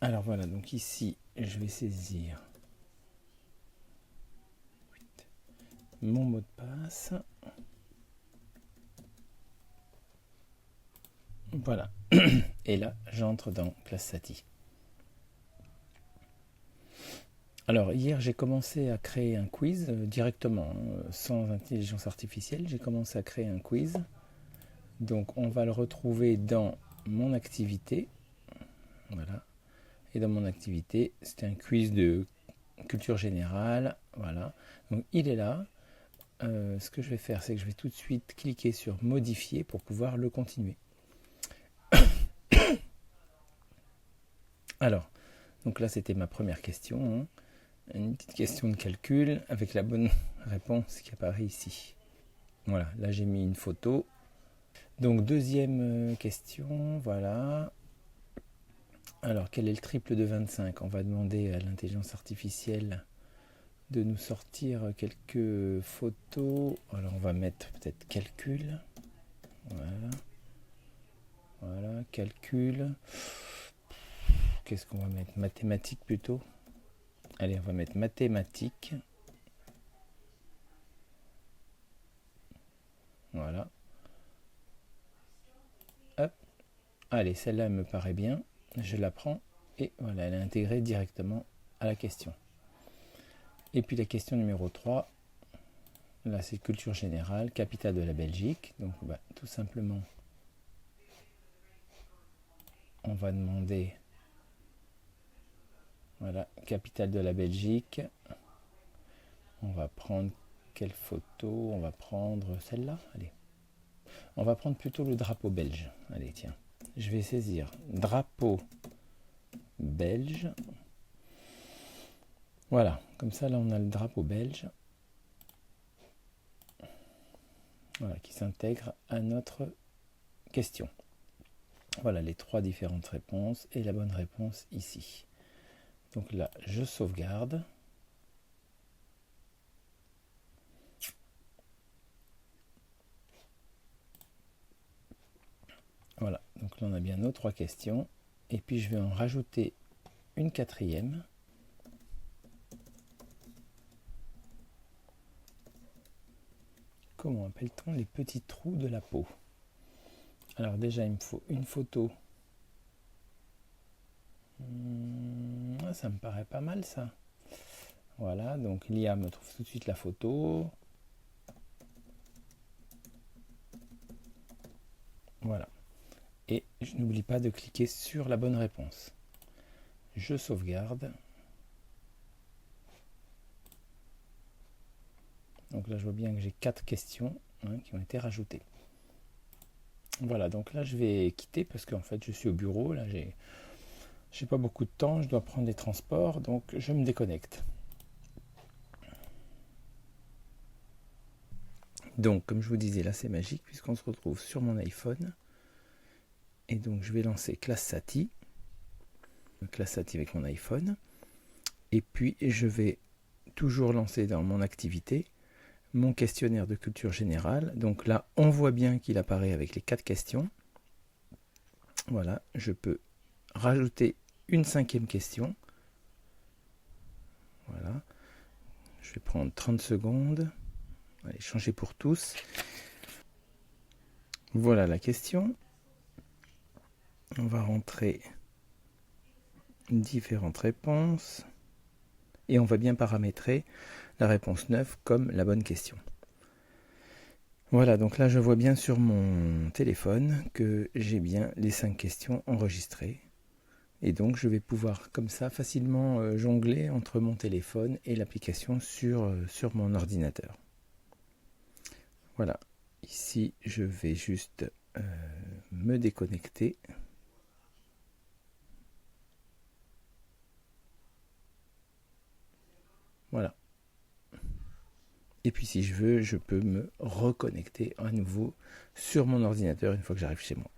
Alors voilà, donc ici, je vais saisir mon mot de passe. Voilà. Et là, j'entre dans ClassSati. Alors, hier, j'ai commencé à créer un quiz directement, sans intelligence artificielle. J'ai commencé à créer un quiz. Donc, on va le retrouver dans mon activité. Voilà. Et dans mon activité, c'était un quiz de culture générale. Voilà. Donc, il est là. Ce que je vais faire, c'est que je vais tout de suite cliquer sur modifier pour pouvoir le continuer. Alors, donc là, c'était ma première question. Une petite question de calcul avec la bonne réponse qui apparaît ici. Voilà, là j'ai mis une photo. Donc deuxième question, voilà. Alors quel est le triple de 25? On va demander à l'intelligence artificielle de nous sortir quelques photos. Alors on va mettre peut-être calcul. Voilà. Voilà, calcul. Qu'est-ce qu'on va mettre? Mathématiques plutôt. Allez, on va mettre mathématiques. Voilà. Hop. Allez, celle-là elle me paraît bien. Je la prends et voilà, elle est intégrée directement à la question. Et puis la question numéro 3, là c'est culture générale, capitale de la Belgique. Donc tout simplement, on va demander, voilà, capitale de la Belgique. On va prendre quelle photo? On va prendre celle-là, allez. On va prendre plutôt le drapeau belge. Allez, tiens. Je vais saisir drapeau belge. Voilà, comme ça là on a le drapeau belge. Voilà, qui s'intègre à notre question. Voilà les trois différentes réponses et la bonne réponse ici. Donc là, je sauvegarde. Voilà, donc là on a bien nos trois questions. Et puis je vais en rajouter une quatrième. Comment appelle-t-on les petits trous de la peau? Alors déjà, il me faut une photo. Ça me paraît pas mal ça. Voilà, donc l'IA me trouve tout de suite la photo. Voilà. Et je n'oublie pas de cliquer sur la bonne réponse. Je sauvegarde. Donc là, je vois bien que j'ai 4 questions qui ont été rajoutées. Voilà, donc là, je vais quitter parce qu'en fait, je suis au bureau. Là, j'ai pas beaucoup de temps. Je dois prendre les transports, donc je me déconnecte. Donc, comme je vous disais, là, c'est magique puisqu'on se retrouve sur mon iPhone. Et donc, je vais lancer ClassSati. ClassSati avec mon iPhone. Et puis, je vais toujours lancer dans mon activité mon questionnaire de culture générale. Donc là, on voit bien qu'il apparaît avec les 4 questions. Voilà, je peux rajouter une 5e question. Voilà, je vais prendre 30 secondes. Allez, changer pour tous. Voilà la question. On va rentrer différentes réponses. Et on va bien paramétrer la réponse 9 comme la bonne question. Voilà, donc là je vois bien sur mon téléphone que j'ai bien les 5 questions enregistrées. Et donc je vais pouvoir comme ça facilement jongler entre mon téléphone et l'application sur mon ordinateur. Voilà, ici je vais juste me déconnecter. Voilà. Et puis si je veux, je peux me reconnecter à nouveau sur mon ordinateur une fois que j'arrive chez moi.